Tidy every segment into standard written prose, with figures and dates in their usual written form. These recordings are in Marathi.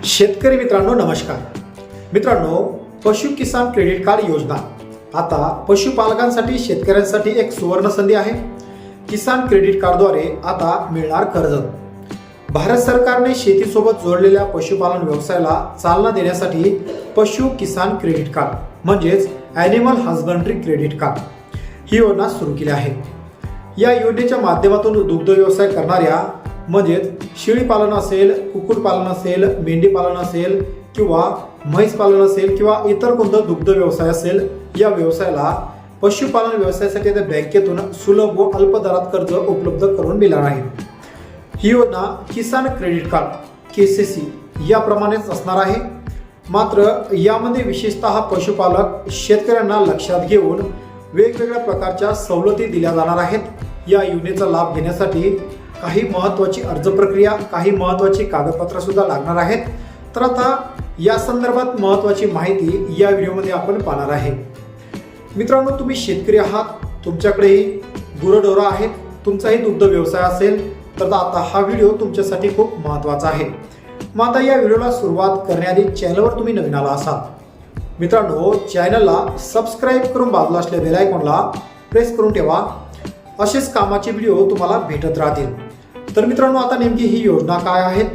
शेतकरी मित्रांनो नमस्कार। मित्रांनो, पशु किसान क्रेडिट कार्ड योजना आता पशुपालकांसाठी शेतकऱ्यांसाठी एक सुवर्ण संधी आहे। किसान क्रेडिट कार्डद्वारे आता मिळणार कर्ज। भारत सरकारने शेतीसोबत जोडलेल्या पशुपालन व्यवसायाला चालना देण्यासाठी पशु किसान क्रेडिट कार्ड म्हणजेच ॲनिमल हजबंड्री क्रेडिट कार्ड ही योजना सुरू केली आहे। या योजनेच्या माध्यमातून दुग्ध व्यवसाय करणाऱ्या म्हणजेच शेळी पालन असेल, कुक्कुट पालन असेल, मेंढी पालन असेल किंवा म्हैस पालन असेल किंवा इतर कोणता दुग्ध व्यवसाय असेल, या व्यवसायाला पशुपालन व्यवसायासाठी आता बँकेतून सुलभ व अल्प दरात कर्ज उपलब्ध करून मिळणार आहे। ही योजना किसान क्रेडिट कार्ड KCC याप्रमाणेच असणार आहे। मात्र यामध्ये विशेषतः पशुपालक शेतकऱ्यांना लक्षात घेऊन वेगवेगळ्या प्रकारच्या सवलती दिल्या जाणार आहेत। या योजनेचा लाभ घेण्यासाठी काही महत्त्वाची अर्ज प्रक्रिया, काही महत्त्वाची कागदपत्र सुद्धा लागणार आहेत। तर आता या संदर्भात महत्त्वाची माहिती या व्हिडिओमध्ये आपण पाहणार आहे। मित्रांनो, तुम्ही शेतकरी आहात, तुमच्याकडेही गुरंढोरं आहेत, तुमचाही दुग्ध व्यवसाय असेल तर आता हा व्हिडिओ तुमच्यासाठी खूप महत्त्वाचा आहे। मग आता या व्हिडिओला सुरुवात करण्याआधी चॅनलवर तुम्ही नवीन आला असाल मित्रांनो, चॅनलला सबस्क्राईब करून बाजूला असलेल्या बेल आयकॉनला प्रेस करून ठेवा। असेच कामाचे व्हिडिओ तुम्हाला भेटत राहतील। तर मित्रांनो, आता नेमकी ही योजना काय आहेत,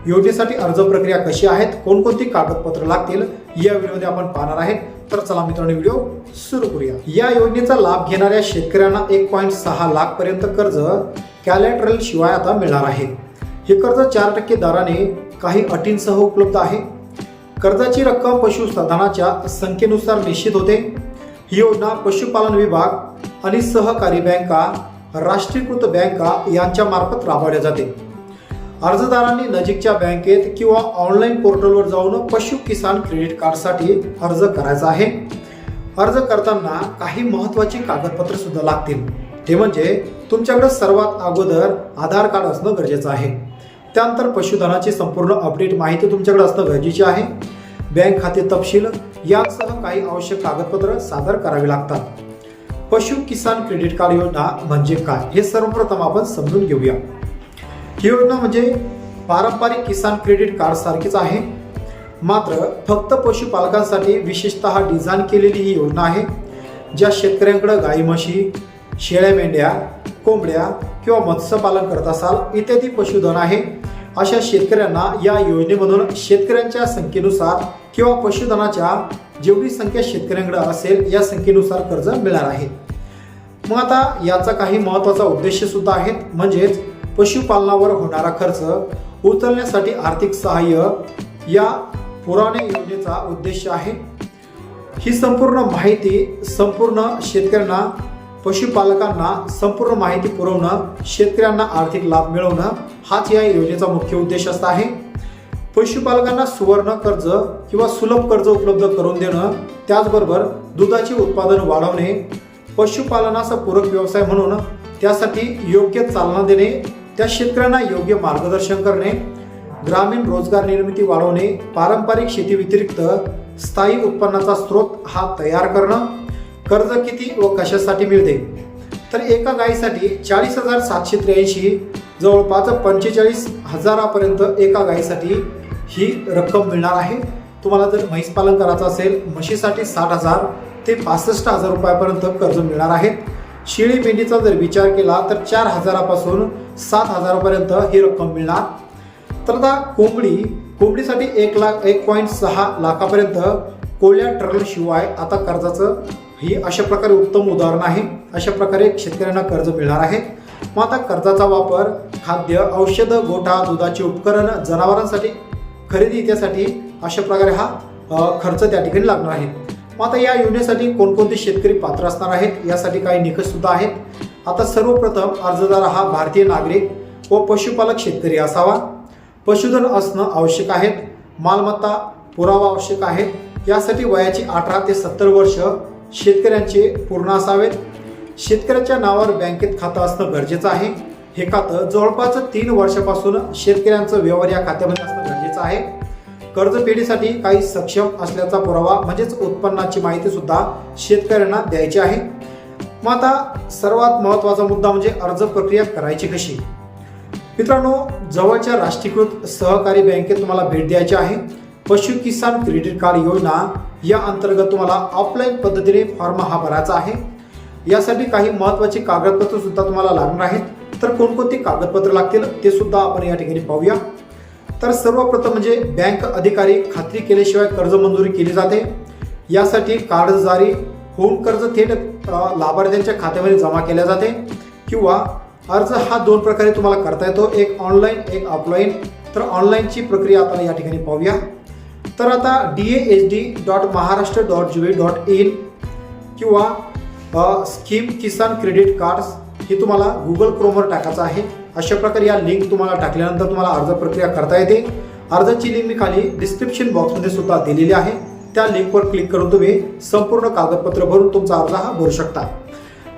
योजनेसाठी अर्ज प्रक्रिया कशी आहेत, कोणकोणती कागदपत्र लागतील या व्हिडिओमध्ये आपण पाहणार आहेत। तर चला मित्रांनो, व्हिडिओ सुरू करूया। या योजनेचा लाभ घेणाऱ्या शेतकऱ्यांना 1.6 लाख पर्यंत कर्ज कॅलेटरल शिवाय आता मिळणार आहे। हे कर्ज 4% दराने काही अटींसह उपलब्ध आहे। कर्जाची रक्कम पशुधनाच्या संख्येनुसार निश्चित होते। ही योजना पशुपालन विभाग आणि सहकारी बँका, राष्ट्रीयकृत बँका यांच्या मार्फत राबवल्या जाते। अर्जदारांनी नजीकच्या बँकेत किंवा ऑनलाईन पोर्टलवर जाऊन पशु किसान क्रेडिट कार्डसाठी अर्ज करायचा आहे। अर्ज करताना काही महत्त्वाची कागदपत्र सुद्धा लागतील। ते म्हणजे तुमच्याकडे सर्वात अगोदर आधार कार्ड असणं गरजेचं आहे। त्यानंतर पशुधनाची संपूर्ण अपडेट माहिती तुमच्याकडे असणं गरजेची आहे। बँक खाते तपशील यासह काही आवश्यक कागदपत्र सादर करावी लागतात। पशु किसान क्रेडिट कार्ड योजना म्हणजे काय हे सर्वप्रथम आपण समजून घेऊया। ही योजना म्हणजे पारंपरिक किसान क्रेडिट कार्ड सारखीच आहे, मात्र फक्त पशुपालकांसाठी विशेषतः डिझाईन केलेली ही योजना आहे। ज्या शेतकऱ्यांकडे गाई, म्हशी, शेळ्या, मेंढ्या, कोंबड्या किंवा मत्स्यपालन करत असाल इत्यादी पशुधन आहे, अशा शेतकऱ्यांना या योजनेमधून शेतकऱ्यांच्या संख्येनुसार किंवा पशुधनाच्या जेवढी संख्या शेतकऱ्यांकडे असेल या संख्येनुसार कर्ज मिळणार आहे। मग आता याचा काही महत्त्वाचा उद्देश सुद्धा आहेत, म्हणजेच पशुपालनावर होणारा खर्च उचलण्यासाठी आर्थिक सहाय्य या पुराणे योजनेचा उद्देश आहे। ही संपूर्ण माहिती संपूर्ण शेतकऱ्यांना, पशुपालकांना संपूर्ण माहिती पुरवणं, शेतकऱ्यांना आर्थिक लाभ मिळवणं हाच या योजनेचा मुख्य उद्देश असतो आहे। पशुपालकांना सुवर्ण कर्ज किंवा सुलभ कर्ज उपलब्ध करून देणं, त्याचबरोबर दुधाचे उत्पादन वाढवणे, पशुपालनाचा पूरक व्यवसाय म्हणून त्यासाठी योग्य चालना देणे, त्या शेतकऱ्यांना योग्य मार्गदर्शन करणे, ग्रामीण रोजगार निर्मिती वाढवणे, पारंपरिक शेती व्यतिरिक्त स्थायी उत्पन्नाचा स्रोत हा तयार करणं, कर्ज किती व कशासाठी मिळते तर एका गायीसाठी 40,783 जवळपास 45,000 पर्यंत एका गायीसाठी ही रक्कम मिळणार आहे। तुम्हाला जर म्हैस पालन करायचं असेल, म्हशीसाठी 60,000 ते 65,000 रुपयापर्यंत कर्ज मिळणार आहेत। शेळी मेंढीचा जर विचार केला तर 4,000 पासून 7,000 पर्यंत ही रक्कम मिळणार। तर आता कोंबडीसाठी 1.6 लाखापर्यंत कोलॅटरल शिवाय आता कर्जाचं ही अशा प्रकारे उत्तम उदाहरण आहे। अशा प्रकारे शेतकऱ्यांना कर्ज मिळणार आहे। मग आता कर्जाचा वापर खाद्य, औषध, गोठा, दुधाचे उपकरण, जनावरांसाठी खरेदी इत्यादी अशा प्रकारे हा खर्च त्या ठिकाणी लागणार आहे। मग आता या योजनेसाठी कोणकोणते शेतकरी पात्र असणार आहेत यासाठी काही निकष सुद्धा आहेत। आता सर्वप्रथम अर्जदार हा भारतीय नागरिक व पशुपालक शेतकरी असावा। पशुधन असणं आवश्यक आहे। मालमत्ता पुरावा आवश्यक आहे। यासाठी वयाची 18 ते 70 वर्ष शेतकऱ्यांचे पूर्ण असावेत। शेतकऱ्याच्या नावावर बँकेत खातं असणं गरजेचं आहे। हे खातं जवळपास 3 वर्षापासून शेतकऱ्यांचं व्यवहार या खात्यामध्ये असणं गरजेचं आहे। कर्जफेडीसाठी काही सक्षम असल्याचा पुरावा म्हणजेच उत्पन्नाची माहिती सुद्धा शेतकऱ्यांना द्यायची आहे। मग आता सर्वात महत्त्वाचा मुद्दा म्हणजे अर्ज प्रक्रिया करायची कशी। मित्रांनो, जवळच्या राष्ट्रीयकृत सहकारी बँकेत तुम्हाला भेट द्यायची आहे. पशु किसान क्रेडिट कार्ड योजना या अंतर्गत तुम्हाला ऑफलाईन पद्धतीने फॉर्म हा भरायचा आहे. यासाठी काही महत्त्वाची कागदपत्र सुद्धा तुम्हाला लागणार आहेत. तर कोणकोणती कागदपत्र लागतील ते सुद्धा आपण या ठिकाणी पाहूया. तर सर्वप्रथम म्हणजे बँक अधिकारी खात्री केल्याशिवाय कर्ज मंजुरी केली जाते. यासाठी कार्ड जारी होऊन कर्ज थेट लाभार्थ्यांच्या खात्यामध्ये जमा केल्या जाते किंवा अर्ज हा दोन प्रकारे तुम्हाला करता येतो, एक ऑनलाईन एक ऑफलाईन. तर ऑनलाईनची प्रक्रिया आता या ठिकाणी पाहूया. तर आता dasd.maharashtra.gov.in किंवा स्कीम किसान क्रेडिट कार्ड्स हे तुम्हाला गुगल क्रोमवर टाकायचं आहे. अशा प्रकारे या लिंक तुम्हाला टाकल्यानंतर तुम्हाला अर्ज प्रक्रिया करता येते. अर्जाची लिंक मी खाली डिस्क्रिप्शन बॉक्समध्ये सुद्धा दिलेली आहे. त्या लिंकवर क्लिक करून तुम्ही संपूर्ण कागदपत्र भरून तुमचा अर्ज हा भरू शकता.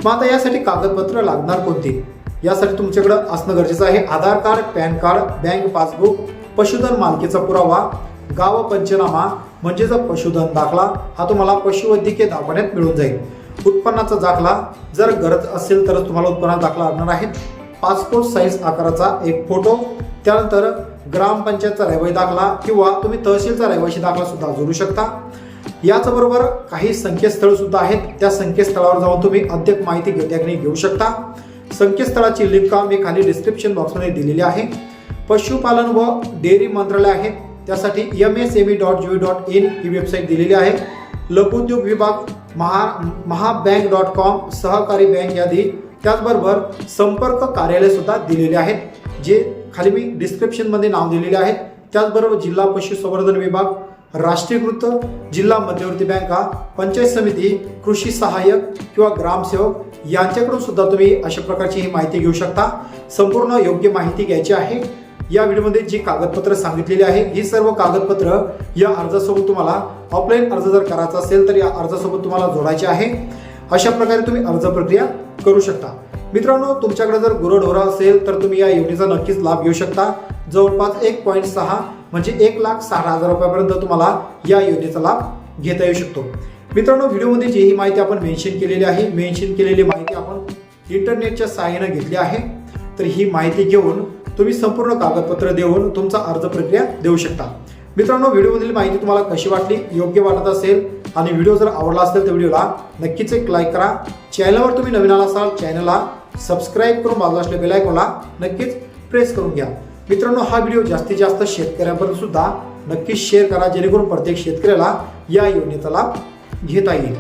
मग आता यासाठी कागदपत्र लागणार कोणती? यासाठी तुमच्याकडे असणं गरजेचं आहे Aadhaar card, PAN card, bank passbook, पशुधन मालकीचा पुरावा, गाव पंचनामा म्हणजेच पशुधन दाखला हा तुम्हाला पशुवैद्यकीय दवाखान्यात मिळून जाईल. उत्पन्नाचा दाखला जर गरज असेल तरच तुम्हाला उत्पन्नाचा दाखला लागणार आहे. पासपोर्ट साईज आकाराचा एक फोटो, त्यानंतर ग्रामपंचायतचा रहिवासी दाखला किंवा तुम्ही तहसीलचा रहिवासी दाखला सुद्धा जोडू शकता. याचबरोबर काही संकेतस्थळ सुद्धा आहेत. त्या संकेतस्थळावर जाऊन तुम्ही अद्ययावत माहिती घेऊ शकता. संकेतस्थळाची लिंक मी खाली डिस्क्रिप्शन बॉक्समध्ये दिलेली आहे. पशुपालन व डेअरी मंत्रालय आहे, त्यासाठी msme.gov.in ही वेबसाईट दिलेली आहे. लघुउद्योग विभाग महाबँक.com, सहकारी बँक यादी, त्याचबरोबर संपर्क कार्यालय सुद्धा दिलेले आहेत, जे खाली मी डिस्क्रिप्शनमध्ये नाव दिलेले आहेत. त्याचबरोबर जिल्हा पशुसंवर्धन विभाग, राष्ट्रीयकृत जिल्हा मध्यवर्ती बँका, पंचायत समिती, कृषी सहाय्यक किंवा ग्रामसेवक यांच्याकडून सुद्धा तुम्ही अशा प्रकारची ही माहिती घेऊ शकता. संपूर्ण योग्य माहिती घ्यायची आहे. या व्हिडिओमध्ये जी कागदपत्र सांगितलेली आहे ही सर्व कागदपत्र या अर्जासोबत तुम्हाला ऑफलाईन अर्ज जर करायचा असेल तर या अर्जासोबत तुम्हाला जोडायचे आहे. अशा प्रकारे तुम्ही अर्ज प्रक्रिया करू शकता. मित्रांनो, तुमच्याकडे जर गुरंढोरं असेल तर तुम्ही या योजनेचा नक्कीच लाभ घेऊ शकता. जवळपास 1.6 म्हणजे 1,60,000 रुपयापर्यंत तुम्हाला या योजनेचा लाभ घेता येऊ शकतो. मित्रांनो, व्हिडिओमध्ये जी ही माहिती आपण मेन्शन केलेली आहे, मेन्शन केलेली माहिती आपण इंटरनेटच्या सहाय्याने घेतली आहे. तर ही माहिती घेऊन तुम्ही संपूर्ण कागदपत्र देऊन तुमचा अर्ज प्रक्रिया देऊ शकता. मित्रांनो, व्हिडिओमधील माहिती तुम्हाला कशी वाटली, योग्य वाटत असेल आणि व्हिडिओ जर आवडला असेल तर व्हिडिओला नक्कीच एक लाईक करा. चॅनलवर तुम्ही नवीन आला असाल चॅनलला सबस्क्राईब करून बाजूला असलेल्या बेल आयकॉनला नक्कीच प्रेस करून घ्या. मित्रांनो, हा व्हिडिओ जास्तीत जास्त शेतकऱ्यांपर्यंत सुद्धा नक्कीच शेअर करा, जेणेकरून प्रत्येक शेतकऱ्याला या योजनेचा लाभ घेता येईल.